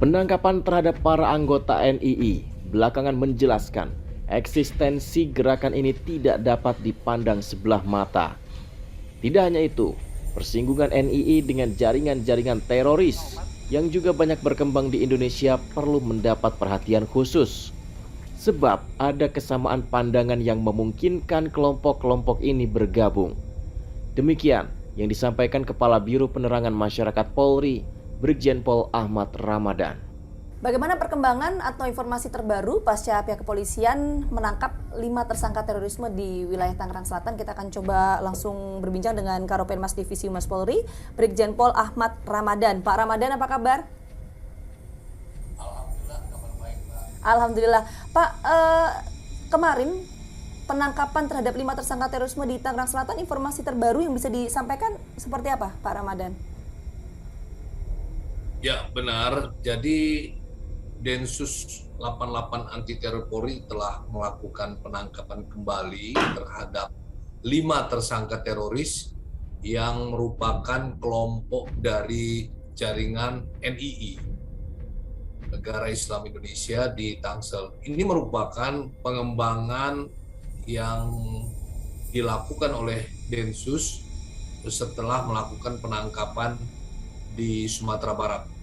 Penangkapan terhadap para anggota NII belakangan menjelaskan eksistensi gerakan ini tidak dapat dipandang sebelah mata. Tidak hanya itu, persinggungan NII dengan jaringan-jaringan teroris yang juga banyak berkembang di Indonesia perlu mendapat perhatian khusus. Sebab ada kesamaan pandangan yang memungkinkan kelompok-kelompok ini bergabung. Demikian yang disampaikan Kepala Biro Penerangan Masyarakat Polri, Brigjen Pol Ahmad Ramadan. Bagaimana perkembangan atau informasi terbaru pasca pihak kepolisian menangkap 5 tersangka terorisme di wilayah Tangerang Selatan? Kita akan coba langsung berbincang dengan Karopenmas Divisi Humas Polri, Brigjen Pol Ahmad Ramadan. Pak Ramadan, apa kabar? Alhamdulillah, kabar baik, Mbak. Alhamdulillah. Pak, kemarin penangkapan terhadap 5 tersangka terorisme di Tangerang Selatan, informasi terbaru yang bisa disampaikan seperti apa, Pak Ramadan? Ya, benar. Jadi Densus 88 Anti Teror Polri telah melakukan penangkapan kembali terhadap 5 tersangka teroris yang merupakan kelompok dari jaringan NII, Negara Islam Indonesia di Tangsel. Ini merupakan pengembangan yang dilakukan oleh Densus setelah melakukan penangkapan di Sumatera Barat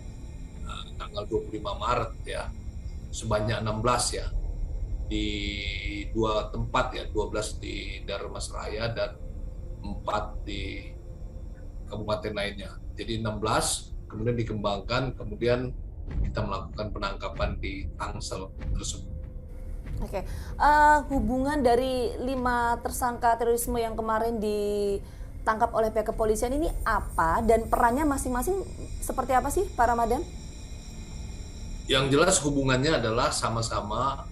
tanggal 25 Maret ya, sebanyak 16 ya, di 2 tempat ya, 12 di Darmas Raya dan 4 di kabupaten lainnya. Jadi 16 kemudian dikembangkan, kemudian kita melakukan penangkapan di Tangsel tersebut. Oke, hubungan dari 5 tersangka terorisme yang kemarin ditangkap oleh pihak kepolisian ini apa dan perannya masing-masing seperti apa sih, Pak Ramadan? Yang jelas hubungannya adalah sama-sama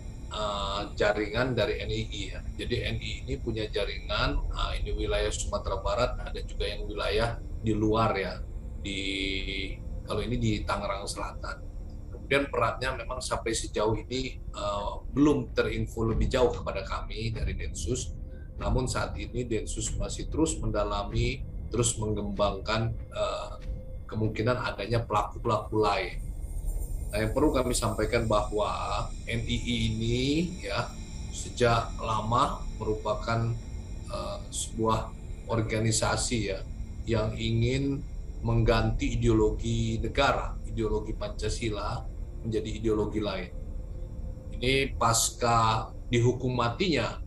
jaringan dari NII ya. Jadi NII ini punya jaringan, ini wilayah Sumatera Barat, ada juga yang wilayah di luar ya, kalau ini di Tangerang Selatan. Kemudian perannya memang sampai sejauh ini belum terinfo lebih jauh kepada kami dari Densus. Namun saat ini Densus masih terus mendalami, terus mengembangkan kemungkinan adanya pelaku-pelaku lain. Nah, yang perlu kami sampaikan bahwa NII ini ya sejak lama merupakan sebuah organisasi ya yang ingin mengganti ideologi negara, ideologi Pancasila menjadi ideologi lain. Ini pasca dihukum matinya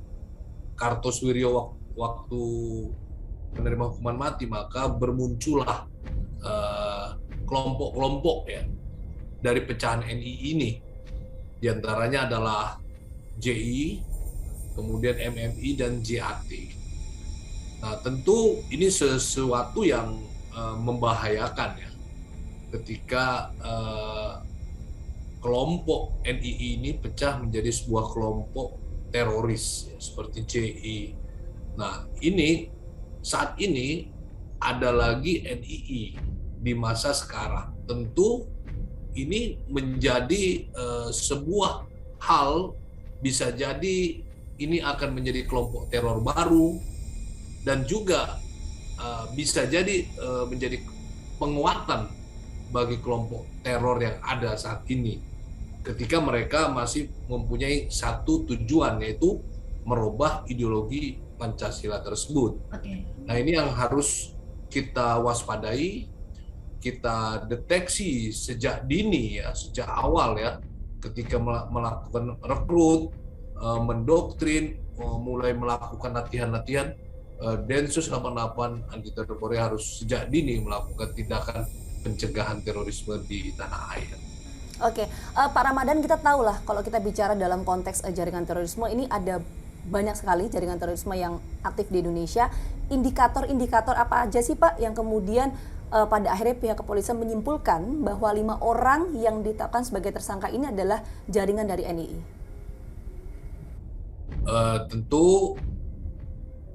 Kartosuwiryo waktu menerima hukuman mati, maka bermuncullah kelompok-kelompok ya dari pecahan NII ini. Di antaranya adalah JI, kemudian MMI dan JAT. Nah, tentu ini sesuatu yang membahayakan ya, ketika kelompok NII ini pecah menjadi sebuah kelompok teroris ya, seperti JI. Nah, saat ini ada lagi NII di masa sekarang. Tentu ini menjadi sebuah hal, bisa jadi ini akan menjadi kelompok teror baru dan juga bisa jadi menjadi penguatan bagi kelompok teror yang ada saat ini ketika mereka masih mempunyai satu tujuan, yaitu merubah ideologi Pancasila tersebut. Nah, ini yang harus kita waspadai, kita deteksi sejak dini ya, sejak awal ya, ketika melakukan rekrut, mendoktrin, mulai melakukan latihan-latihan. Densus 88 Anti Teror Polri harus sejak dini melakukan tindakan pencegahan terorisme di tanah air. Oke, Pak Ramadan, kita tahu lah kalau kita bicara dalam konteks jaringan terorisme ini ada banyak sekali jaringan terorisme yang aktif di Indonesia. Indikator-indikator apa aja sih Pak yang kemudian pada akhirnya pihak kepolisian menyimpulkan bahwa 5 orang yang ditetapkan sebagai tersangka ini adalah jaringan dari NII? Tentu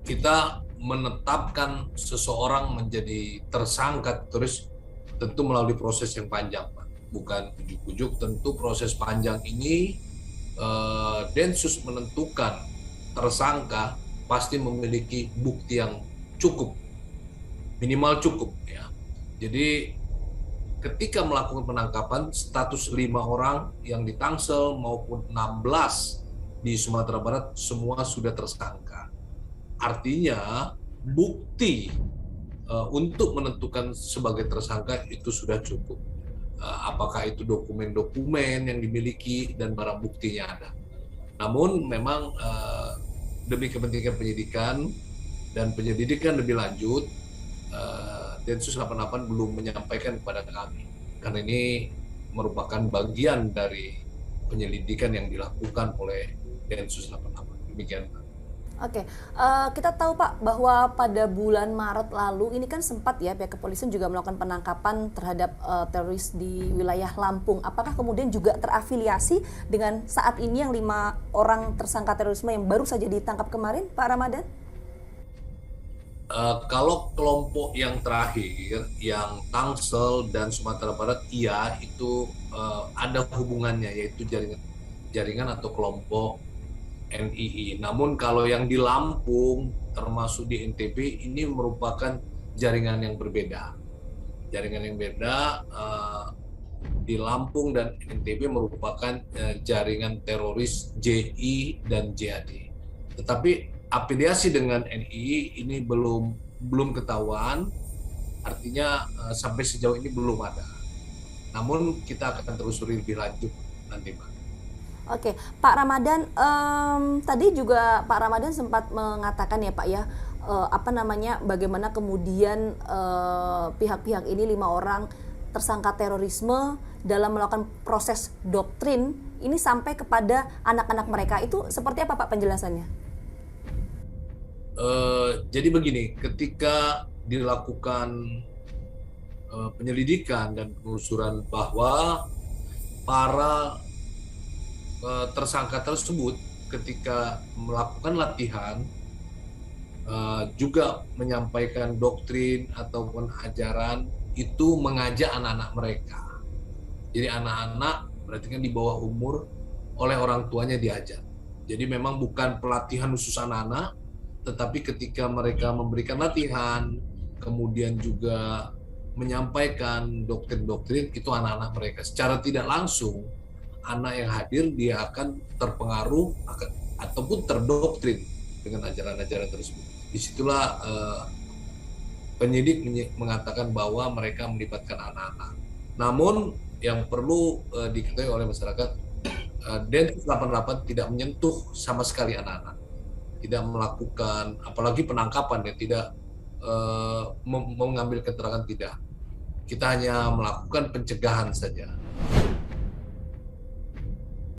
kita menetapkan seseorang menjadi tersangka terus tentu melalui proses yang panjang, Pak. Bukan ujuk-ujuk, tentu proses panjang ini Densus menentukan tersangka pasti memiliki bukti yang cukup, minimal cukup ya. Jadi ketika melakukan penangkapan, status 5 orang yang di Tangsel maupun 16 di Sumatera Barat semua sudah tersangka. Artinya bukti untuk menentukan sebagai tersangka itu sudah cukup. Apakah itu dokumen-dokumen yang dimiliki dan barang buktinya ada. Namun memang demi kepentingan penyidikan dan penyelidikan lebih lanjut, Densus 88 belum menyampaikan kepada kami, karena ini merupakan bagian dari penyelidikan yang dilakukan oleh Densus 88. Demikian. Oke, kita tahu Pak bahwa pada bulan Maret lalu ini kan sempat ya pihak kepolisian juga melakukan penangkapan terhadap teroris di wilayah Lampung. Apakah kemudian juga terafiliasi dengan saat ini yang 5 orang tersangka terorisme yang baru saja ditangkap kemarin, Pak Ramadan? Kalau kelompok yang terakhir, yang Tangsel dan Sumatera Barat, iya itu ada hubungannya, yaitu jaringan atau kelompok NII. Namun kalau yang di Lampung, termasuk di NTB, ini merupakan jaringan yang berbeda. Jaringan yang beda, di Lampung dan NTB merupakan jaringan teroris JI dan JAD. Tetapi afiliasi dengan NII ini belum ketahuan, artinya sampai sejauh ini belum ada. Namun kita akan telusuri lebih lanjut nanti, Pak. Oke, Pak Ramadan, tadi juga Pak Ramadan sempat mengatakan ya Pak ya, bagaimana kemudian pihak-pihak ini 5 orang tersangka terorisme dalam melakukan proses doktrin ini sampai kepada anak-anak mereka, itu seperti apa Pak penjelasannya? Jadi begini, ketika dilakukan penyelidikan dan penelusuran bahwa para tersangka tersebut ketika melakukan latihan juga menyampaikan doktrin ataupun ajaran itu mengajak anak-anak mereka. Jadi anak-anak berarti kan di bawah umur oleh orang tuanya diajar. Jadi memang bukan pelatihan khusus anak-anak, tetapi ketika mereka memberikan latihan, kemudian juga menyampaikan doktrin-doktrin, itu anak-anak mereka. Secara tidak langsung, anak yang hadir dia akan terpengaruh ataupun terdoktrin dengan ajaran-ajaran tersebut. Disitulah penyidik mengatakan bahwa mereka melibatkan anak-anak. Namun yang perlu diketahui oleh masyarakat, Densus 88 tidak menyentuh sama sekali anak-anak, tidak melakukan apalagi penangkapan, ya tidak mengambil keterangan, tidak. Kita hanya melakukan pencegahan saja.